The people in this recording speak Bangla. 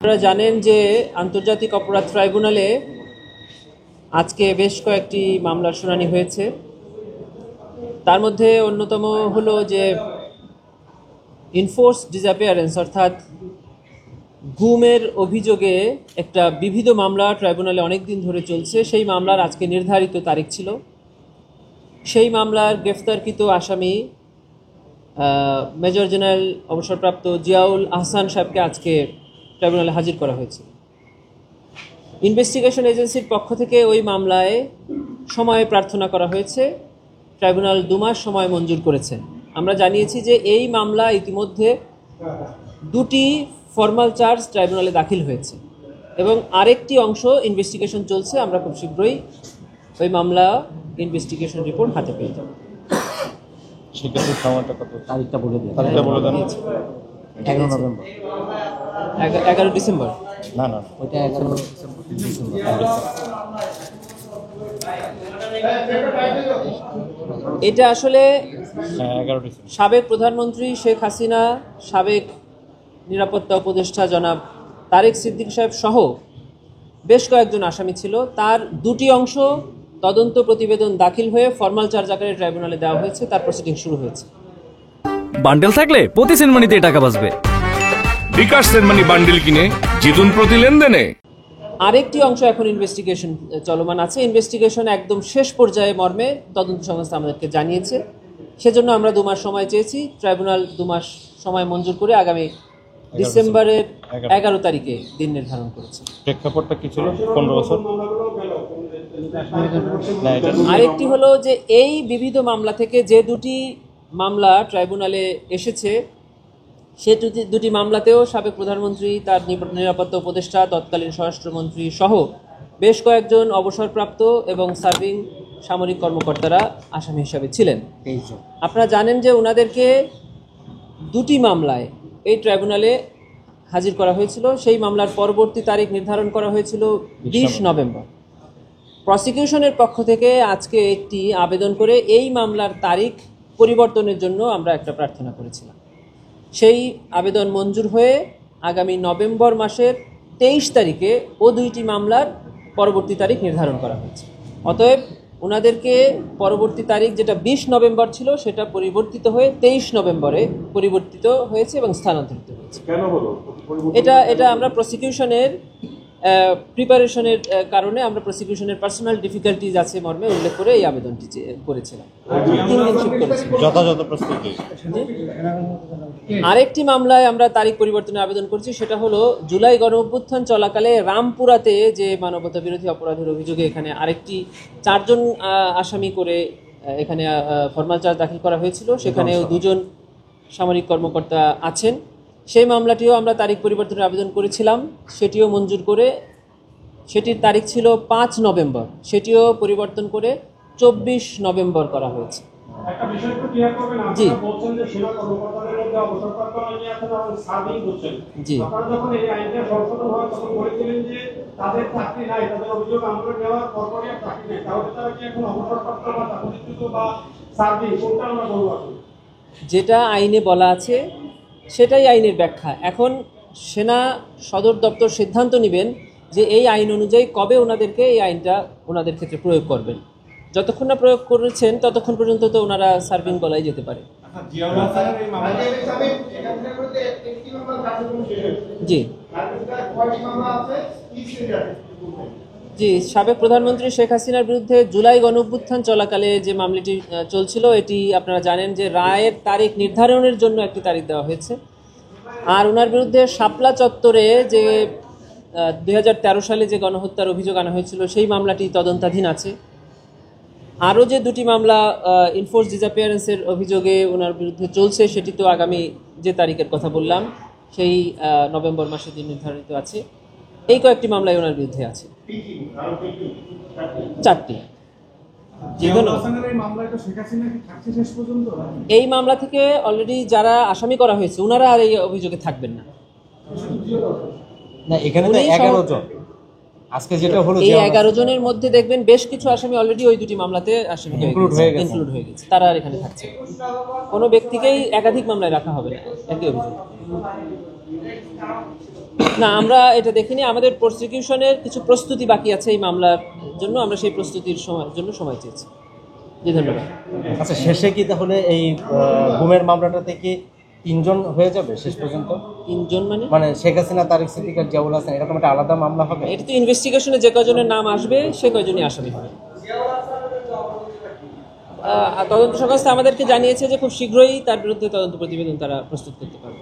আপনারা জানেন যে আন্তর্জাতিক অপরাধ ট্রাইব্যুনালে আজকে বেশ কয়েকটি মামলার শুনানি হয়েছে। তার মধ্যে অন্যতম হলো যে ইনফোর্স ডিসঅ্যাপিয়ারেন্স অর্থাৎ গুমের অভিযোগে একটা বিবিধ মামলা ট্রাইব্যুনালে অনেক দিন ধরে চলছে। সেই মামলার আজকে নির্ধারিত তারিখ ছিল। সেই মামলার গ্রেফতারকৃত আসামি মেজর জেনারেল অবসরপ্রাপ্ত জিয়াউল আহসান সাহেবকে আজকে ট্রাইব্যুনালে হাজির করা হয়েছে। ইনভেস্টিগেশন এজেন্সির পক্ষ থেকে ওই মামলায় সময় প্রার্থনা করা হয়েছে। ট্রাইব্যুনাল 2 মাস সময় মঞ্জুর করেছেন। আমরা জানিয়েছি যে এই মামলা ইতিমধ্যে 2টি ফর্মাল চার্জ ট্রাইব্যুনালে দাখিল হয়েছে এবং আরেকটি অংশ ইনভেস্টিগেশন চলছে। আমরা খুব শীঘ্রই ওই মামলা ইনভেস্টিগেশন রিপোর্ট হাতে পেয়ে যাব। তারিখটা বলে দিন। 11 নভেম্বর 11 ডিসেম্বর না ওইটা 11 ডিসেম্বর। এটা আসলে 11 ডিসেম্বর সাবেক প্রধানমন্ত্রী শেখ হাসিনা, সাবেক নিরাপত্তা উপদেষ্টা জনাব তারেক সিদ্দিক সাহেব সহ বেশ কয়েকজন আসামি ছিল। তার 2টি অংশ তদন্ত প্রতিবেদন দাখিল হয়ে ফর্মাল চার্জ আকারে ট্রাইব্যুনালে দেওয়া হয়েছে। তার প্রসিডিং শুরু হয়েছে। বান্ডেল থাকলে প্রতি সেনমানিতে টাকা বাঁচবে। বিকাশ সেনমানি বান্ডেল কিনে জিতুন প্রতি লেনদেনে। আরেকটি অংশ এখন ইনভেস্টিগেশন চলমান আছে। ইনভেস্টিগেশন একদম শেষ পর্যায়ে মর্মে তদন্ত সংস্থা আমাদেরকে জানিয়েছে। সেজন্য আমরা 2 মাস সময় চেয়েছি। ট্রাইব্যুনাল 2 মাস সময় মঞ্জুর করে আগামী ডিসেম্বরের 11 তারিখে দিন নির্ধারণ করেছে। প্রেক্ষাপটটা কি ছিল? 15 বছর। আরেকটি হলো যে এই বিবিধ মামলা থেকে যে 2টি মামলা ট্রাইব্যুনালে এসেছে সে 2টি মামলাতেও সাবেক প্রধানমন্ত্রী, তার নিরাপত্তা উপদেষ্টা, তৎকালীন স্বরাষ্ট্রমন্ত্রী সহ বেশ কয়েকজন অবসরপ্রাপ্ত এবং সার্ভিং সামরিক কর্মকর্তারা আসামি হিসাবে ছিলেন। আপনারা জানেন যে ওনাদেরকে 2টি মামলায় এই ট্রাইব্যুনালে হাজির করা হয়েছিল। সেই মামলার পরবর্তী তারিখ নির্ধারণ করা হয়েছিল 20 নভেম্বর। প্রসিকিউশনের পক্ষ থেকে আজকে একটি আবেদন করে এই মামলার তারিখ পরিবর্তনের জন্য আমরা একটা প্রার্থনা করেছিলাম। সেই আবেদন মঞ্জুর হয়ে আগামী নভেম্বর মাসের 23 তারিখে ও 2টি মামলার পরবর্তী তারিখ নির্ধারণ করা হয়েছে। অতএব ওনাদেরকে পরবর্তী তারিখ যেটা 20 নভেম্বর ছিল সেটা পরিবর্তিত হয়ে 23 নভেম্বরে পরিবর্তিত হয়েছে এবং স্থানান্তরিত হয়েছে। এটা আমরা প্রসিকিউশনের প্রিপারেশনের কারণে আমরা প্রসিকিউশনের পার্সোনাল ডিফিকাল্টিজ আছে মর্মে উল্লেখ করে এই আবেদনটি করেছিলাম। 3 দিন শিফট করেছিলাম। যথাযথ প্রস্তুতি। আরেকটি মামলায় আমরা তারিখ পরিবর্তনের আবেদন করছি। সেটা হলো জুলাই গণঅভ্যুত্থান চলাকালে রামপুরাতে যে মানবতা বিরোধী অপরাধের অভিযোগে এখানে আরেকটি 4 জন আসামি করে এখানে ফর্মাল চার্জ দাখিল করা হয়েছিল। সেখানেও 2 জন সামরিক কর্মকর্তা আছেন। সেই মামলাটিও আমরা তারিখ পরিবর্তনের আবেদন করেছিলাম। সেটিও মঞ্জুর করে, সেটির তারিখ ছিল 5 নভেম্বর, সেটিও পরিবর্তন করে 24 নভেম্বর করা হয়েছে। জি জি যেটা আইনে বলা আছে সেটাই আইনের ব্যাখ্যা। এখন সেনা সদর দপ্তর সিদ্ধান্ত নেবেন যে এই আইন অনুযায়ী কবে ওনাদেরকে এই আইনটা ওনাদের ক্ষেত্রে প্রয়োগ করবেন। যতক্ষণ না প্রয়োগ করেছেন ততক্ষণ পর্যন্ত তো ওনারা সার্ভিং বলাই যেতে পারে। জি জি সাবেক প্রধানমন্ত্রী শেখ হাসিনার বিরুদ্ধে জুলাই গণঅভ্যুত্থান চলাকালে যে মামলাটি চলছিল, এটি আপনারা জানেন যে রায়ের তারিখ নির্ধারণের জন্য একটি তারিখ দেওয়া হয়েছে। আর ওনার বিরুদ্ধে শাপলা চত্বরে যে 2013 সালে যে গণহত্যার অভিযোগ আনা হয়েছিল সেই মামলাটি তদন্তাধীন আছে। আরও যে 2টি মামলা ইনফোর্স ডিসঅ্যাপিয়ারেন্সের অভিযোগে ওনার বিরুদ্ধে চলছে সেটি তো আগামী যে তারিখের কথা বললাম সেই নভেম্বর মাসে দিন নির্ধারিত আছে। এই কয়েকটি মামলায় ওনার বিরুদ্ধে আছে 4টি। এই মামলা থেকে অলরেডি যারা আসামি করা হয়েছে ওনারা আর এই অভিযোগে থাকবেন না। এখানে তো 11 জন। আজকে যেটা হলো এই 11 জনের মধ্যে দেখবেন বেশ কিছু আসামি অলরেডি ওই 2টি মামলাতে আসামি ইনক্লুড হয়ে গেছে। তারা আর এখানে থাকছে। কোনো ব্যক্তিকেই একাধিক মামলায় রাখা হবে না একই অভিযোগ। না, আমরা এটা দেখিনি। আমাদের প্রসিকিউশনের কিছু প্রস্তুতি বাকি আছে এই মামলার জন্য, আমরা সেই প্রস্তুতির জন্য সময় চেয়েছি। জি, ধন্যবাদ। আচ্ছা, শেষে কি তাহলে এই গুমের মামলাটাতে কি 3 জন হয়ে যাবে শেষ পর্যন্ত? 3 জন মানে শেখ হাসিনা, তারেক সিদ্দিক আর জিয়াউল হাসান, এরকম একটা আলাদা মামলা হবে? এটা তো ইনভেস্টিগেশনে যে কয়জনের নাম আসবে সে কয়জনই আসামি হবে। তদন্ত সংস্থা আমাদেরকে জানিয়েছে যে খুব শীঘ্রই তার বিরুদ্ধে তদন্ত প্রতিবেদন তারা প্রস্তুত করতে পারবে।